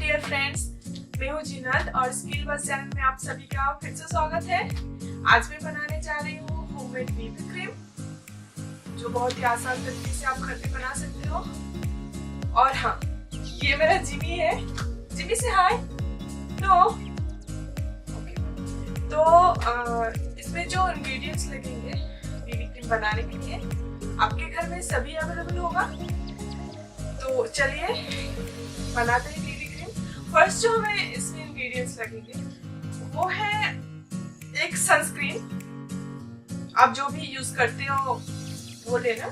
Dear friends, मैं हूँ जीनत और SkillBuzz चैनल में आप सभी का फिर से स्वागत है। आज मैं बनाने जा रही हूँ होममेड बेबी क्रीम, जो बहुत ही आसान तरीके से आप घर पे बना सकते हो। और हाँ, ये मेरा जिमी है। जिमी से हाय। No okay. तो इसमें जो इंग्रेडिएंट्स लगेंगे बेबी क्रीम बनाने के लिए आपके घर में सभी अवेलेबल होगा। तो चलिए बनाते हैं बेबी क्रीम। फर्स्ट जो हमें इसमें इंग्रेडिएंट्स लगेंगे वो है एक सनस्क्रीन, आप जो भी यूज करते हो वो लेना।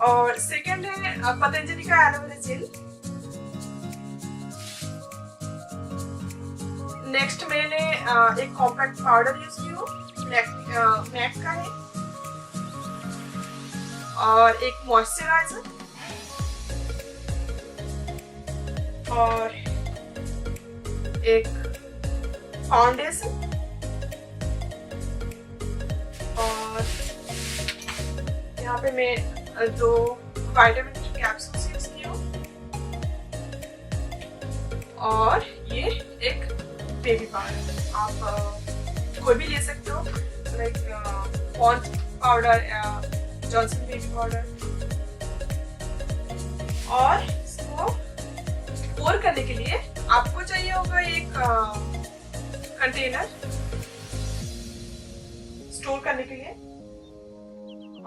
और सेकंड है पतंजलि का एलोवेरा जेल। नेक्स्ट मैंने एक कॉम्पैक्ट पाउडर यूज की हूँ, मैक का है। और एक मॉइस्चराइजर और एक फाउंडेशन और यहाँ पे मैं दो विटामिन ई कैप्सूल्स यूज की हूँ और ये एक बेबी पाउडर। आप कोई भी ले सकते हो, लाइक पॉन्ड पाउडर या जॉनसन बेबी पाउडर। और इसको पोर करने के लिए आपको चाहिए होगा एक कंटेनर स्टोर करने के लिए।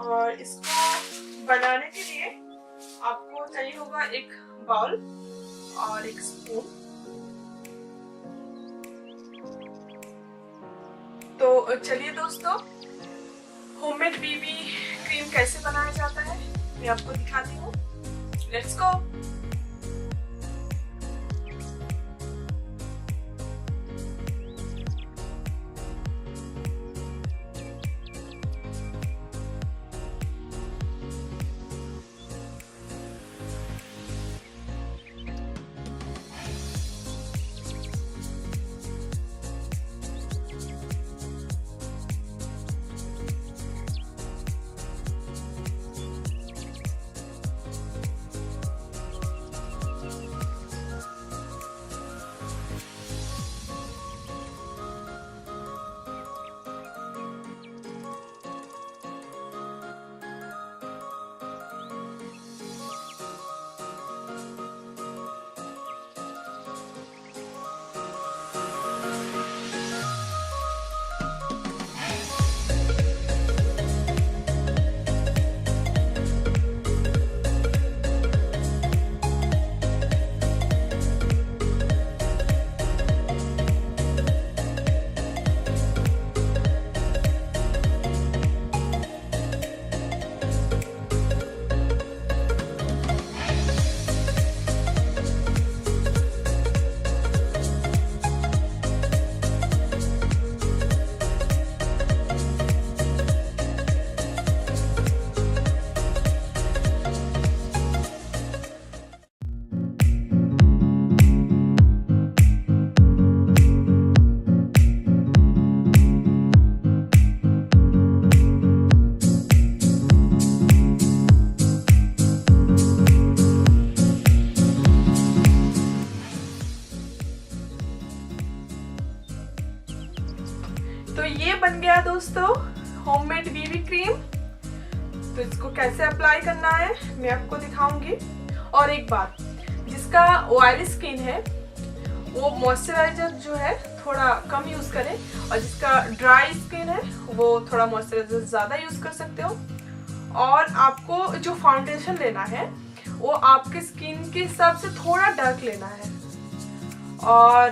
और इसको बनाने के लिए आपको चाहिए होगा एक बाउल और एक स्पून। तो चलिए दोस्तों, होममेड बेबी क्रीम कैसे बनाया जाता है मैं आपको दिखाती हूँ। Let's go. तो ये बन गया दोस्तों होममेड बेबी क्रीम। तो इसको कैसे अप्लाई करना है मैं आपको दिखाऊंगी। और एक बात, जिसका ऑयली स्किन है वो मॉइस्चराइजर जो है थोड़ा कम यूज करें, और जिसका ड्राई स्किन है वो थोड़ा मॉइस्चराइजर ज़्यादा यूज कर सकते हो। और आपको जो फाउंडेशन लेना है वो आपके स्किन के हिसाब से थोड़ा डार्क लेना है। और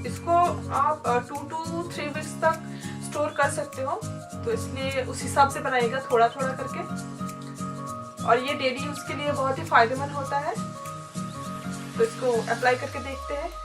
इसको आप 2 to 3 वीक्स तक स्टोर कर सकते हो, तो इसलिए उस हिसाब से बनाइएगा, थोड़ा थोड़ा करके। और ये डेली यूज के लिए बहुत ही फायदेमंद होता है। तो इसको अप्लाई करके देखते हैं।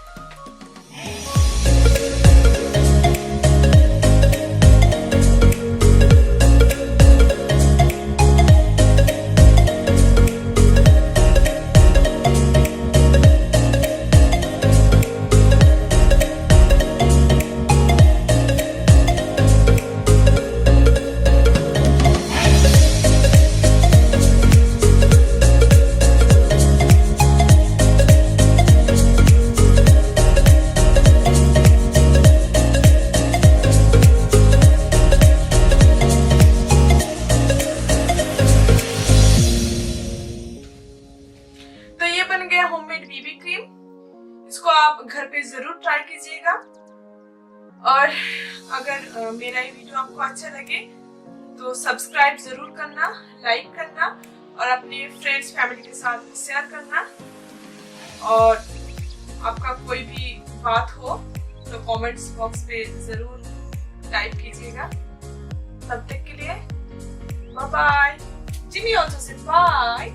और अगर मेरा ये वीडियो आपको अच्छा लगे तो सब्सक्राइब जरूर करना, लाइक करना और अपने फ्रेंड्स फैमिली के साथ शेयर करना। और आपका कोई भी बात हो तो कमेंट्स बॉक्स पे जरूर टाइप कीजिएगा। तब तक के लिए बाय बाय। जिमी ऑल्सो से बाय।